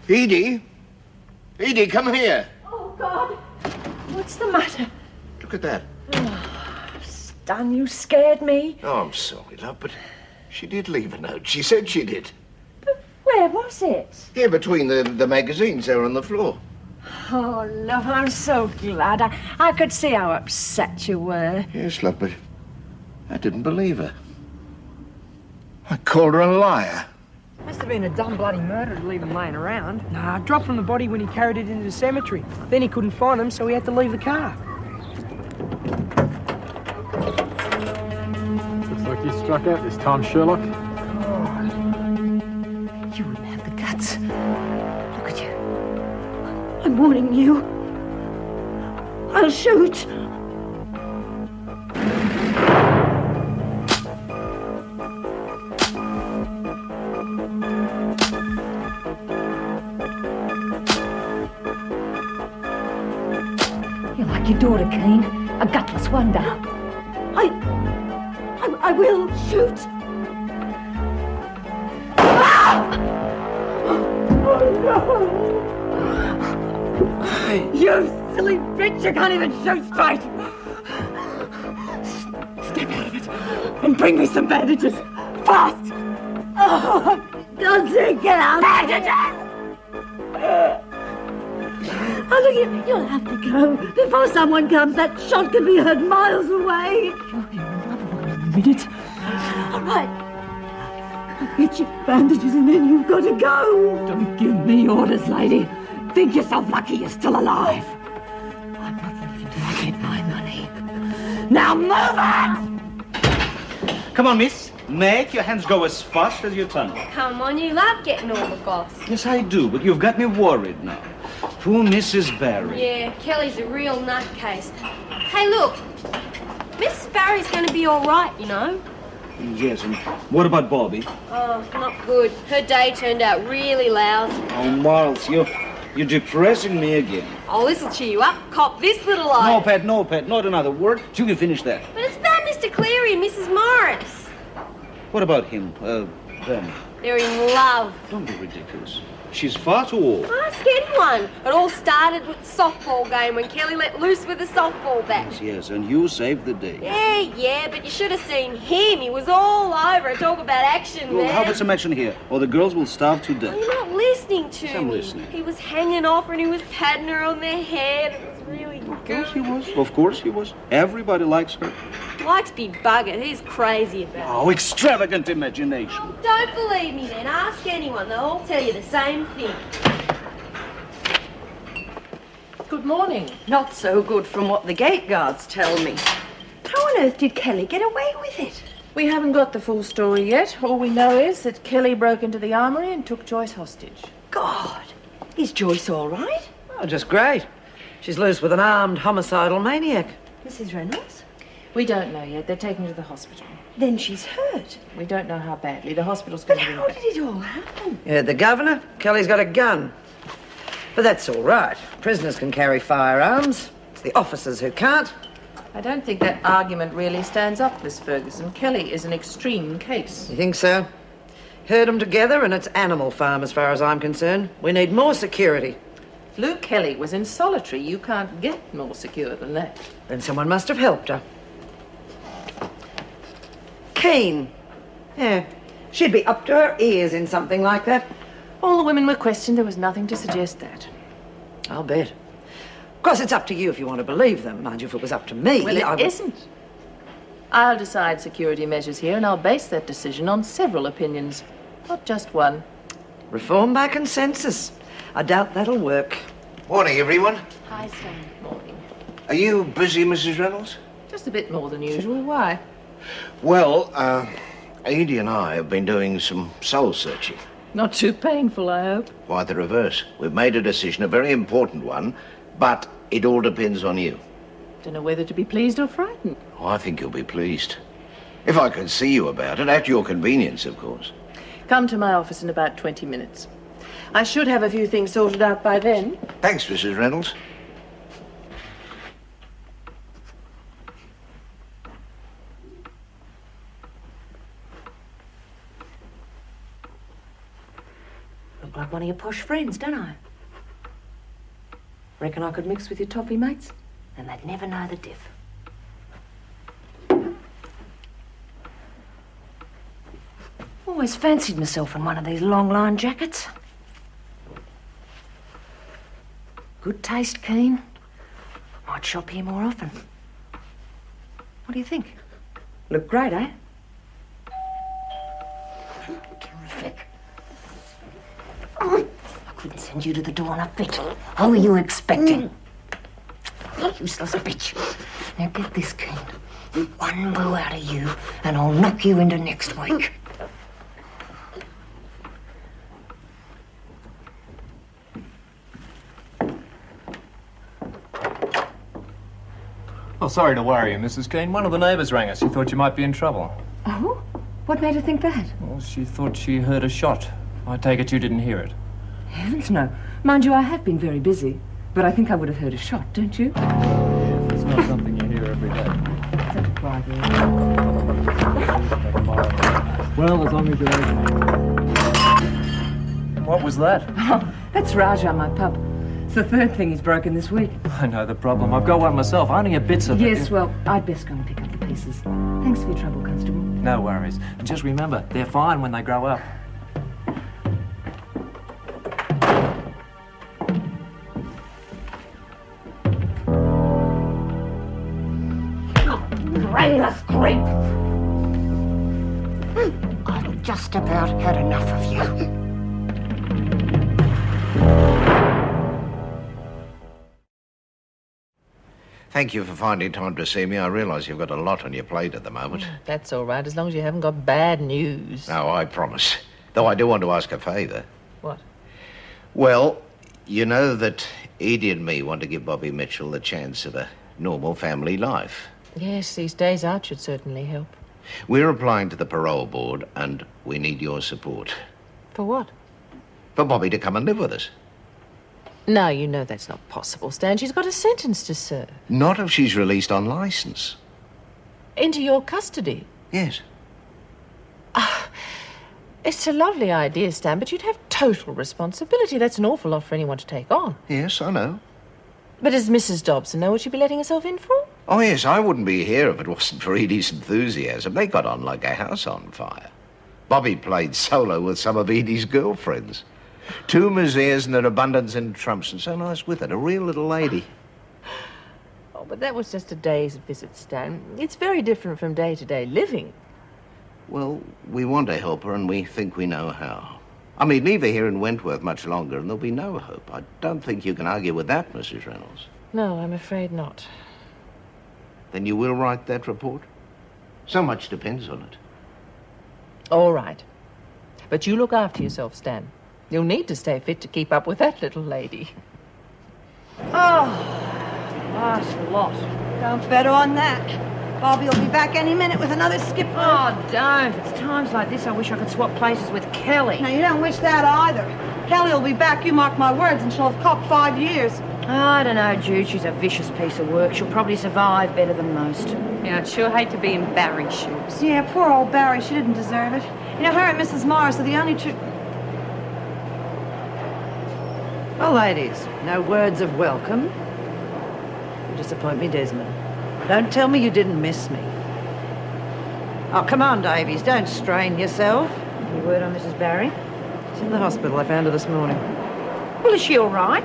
Edie? Edie, come here. Oh, God. What's the matter? Look at that. Stan, you scared me. Oh, I'm sorry, love, but she did leave a note. She said she did. But where was it? Here, between the magazines there on the floor. Oh, love, I'm so glad. I could see how upset you were. Yes, love, but I didn't believe her. I called her a liar. Must have been a dumb bloody murder to leave him laying around. Nah, dropped from the body when he carried it into the cemetery. Then he couldn't find him, so he had to leave the car. Looks like you struck out this time, Sherlock. You wouldn't have the guts. Look at you. I'm warning you. I'll shoot. You're like your daughter, Kane. A gutless wonder. I will shoot. You silly bitch, you can't even shoot straight! Step out of it and bring me some bandages, fast! Oh, don't say get out! Bandages! Oh, look, you'll have to go before someone comes. That shot could be heard miles away. You'll be another one in a minute. All right. I'll get you bandages and then you've got to go. Don't give me orders, lady. Think yourself lucky you're still alive. I'm not leaving till I get my money. Now move it! Come on, miss. Make your hands go as fast as your tongue. Come on, you love getting all the goss. Yes, I do, but you've got me worried now. Poor Mrs. Barry. Yeah, Kelly's a real nutcase. Hey, look. Mrs. Barry's going to be all right, you know. Yes, and what about Bobby? Oh, not good. Her day turned out really lousy. Oh, Miles, you're depressing me again. Oh, this'll cheer you up. Cop this little eye. No, Pat, not another word. You can finish that. But it's about Mr. Cleary and Mrs. Morris. What about him? Them? They're in love. Don't be ridiculous. She's far too old. Ask anyone. It all started with the softball game when Kelly let loose with a softball bat. Yes, and you saved the day. Yeah, but you should have seen him. He was all over it. Talk about action, Well, man. how about some action here? Or the girls will starve to death. You're not listening to Yes, I'm me. listening. He was hanging off her and he was patting her on the head. It was really good. Of course he was. Of course he was. Everybody likes her. Likes be buggered. He's crazy about it. Oh, extravagant imagination. Oh, don't believe me then. Ask anyone. They'll all tell you the same thing. Good morning. Not so good from what the gate guards tell me. How on earth did Kelly get away with it? We haven't got the full story yet. All we know is that Kelly broke into the armory and took Joyce hostage. God, is Joyce all right? Oh, just great. She's loose with an armed homicidal maniac. Mrs. Reynolds? We don't know yet. They're taking her to the hospital. Then she's hurt. We don't know how badly. The hospital's But going to how did it all happen? You heard the governor? Kelly's got a gun. But that's all right. Prisoners can carry firearms. It's the officers who can't. I don't think that argument really stands up, Miss Ferguson. Kelly is an extreme case. You think so? Herd them together and it's Animal Farm as far as I'm concerned. We need more security. Lou Kelly was in solitary. You can't get more secure than that. Then someone must have helped her. Keen. Yeah, she'd be up to her ears in something like that. All the women were questioned. There was nothing to suggest that. I'll bet. Of course, it's up to you if you want to believe them. Mind you, if it was up to me, Well, I it isn't. I'll decide security measures here, and I'll base that decision on several opinions, not just one. Reform by consensus. I doubt that'll work. Morning, everyone. Hi, Stan. Morning. Are you busy, Mrs. Reynolds? Just a bit more than usual. Why? Well, Edie and I have been doing some soul searching. Not too painful, I hope. Quite the reverse. We've made a decision, a very important one, but it all depends on you. Don't know whether to be pleased or frightened. Oh, I think you'll be pleased. If I could see you about it, at your convenience, of course. Come to my office in about 20 minutes. I should have a few things sorted out by then. Thanks, Mrs. Reynolds. look like one of your posh friends, don't I? Reckon I could mix with your toffee mates, and they'd never know the diff. Always fancied myself in one of these long line jackets. Good taste, Keen. Might shop here more often. What do you think? Look great, eh? Terrific. I couldn't send you to the door in a fit. How were you expecting? Useless bitch. Now get this, Keen. One boo out of you, and I'll knock you into next week. Oh, sorry to worry you, Mrs. Keane. One of the neighbours rang us. She thought you might be in trouble. Oh? What made her think that? Well, she thought she heard a shot. I take it you didn't hear it. Heavens, no. Mind you, I have been very busy, but I think I would have heard a shot, don't you? It's not something you hear every day. Such a quiet area. Well, as long as you're able. What was that? Oh, that's Rajah, my pup. It's the third thing he's broken this week. I know the problem. I've got one myself. I only have bits of it. Yes, well, I'd best go and pick up the pieces. Thanks for your trouble, Constable. No worries. And just remember, they're fine when they grow up. Brainless creep! I've just about had enough of you. Thank you for finding time to see me. I realise you've got a lot on your plate at the moment. That's all right, as long as you haven't got bad news. No, I promise. Though I do want to ask a favour. What? Well, you know that Edie and me want to give Bobby Mitchell the chance of a normal family life. Yes, these days out should certainly help. We're applying to the parole board and we need your support. For what? For Bobby to come and live with us. No, you know that's not possible, Stan. She's got a sentence to serve. Not if she's released on licence. Into your custody? Yes. It's a lovely idea, Stan, but you'd have total responsibility. That's an awful lot for anyone to take on. Yes, I know. But does Mrs. Dobson know what you'd be letting herself in for? Oh, yes, I wouldn't be here if it wasn't for Edie's enthusiasm. They got on like a house on fire. Bobby played solo with some of Edie's girlfriends. 2 museers and an abundance in trumps, and so nice with it. A real little lady. Oh, but that was just a day's visit, Stan. It's very different from day-to-day living. Well, we want to help her, and we think we know how. I mean, leave her here in Wentworth much longer, and there'll be no hope. I don't think you can argue with that, Mrs. Reynolds. No, I'm afraid not. Then you will write that report? So much depends on it. All right. But you look after yourself, Stan. You'll need to stay fit to keep up with that little lady. Oh, last lot. Don't bet on that. Bobby will be back any minute with another skip. Oh, don't. It's times like this I wish I could swap places with Kelly. Now, you don't wish that either. Kelly will be back, you mark my words, and she'll have copped 5 years. I don't know, Jude. She's a vicious piece of work. She'll probably survive better than most. Yeah, I'd sure hate to be in Barry's shoes. Yeah, poor old Barry. She didn't deserve it. You know, her and Mrs. Morris are the only two... Well, ladies, no words of welcome. You disappoint me, Desmond. Don't tell me you didn't miss me. Oh, come on, Davies, don't strain yourself. Any word on Mrs. Barry? She's in the hospital. I found her this morning. Well, is she all right?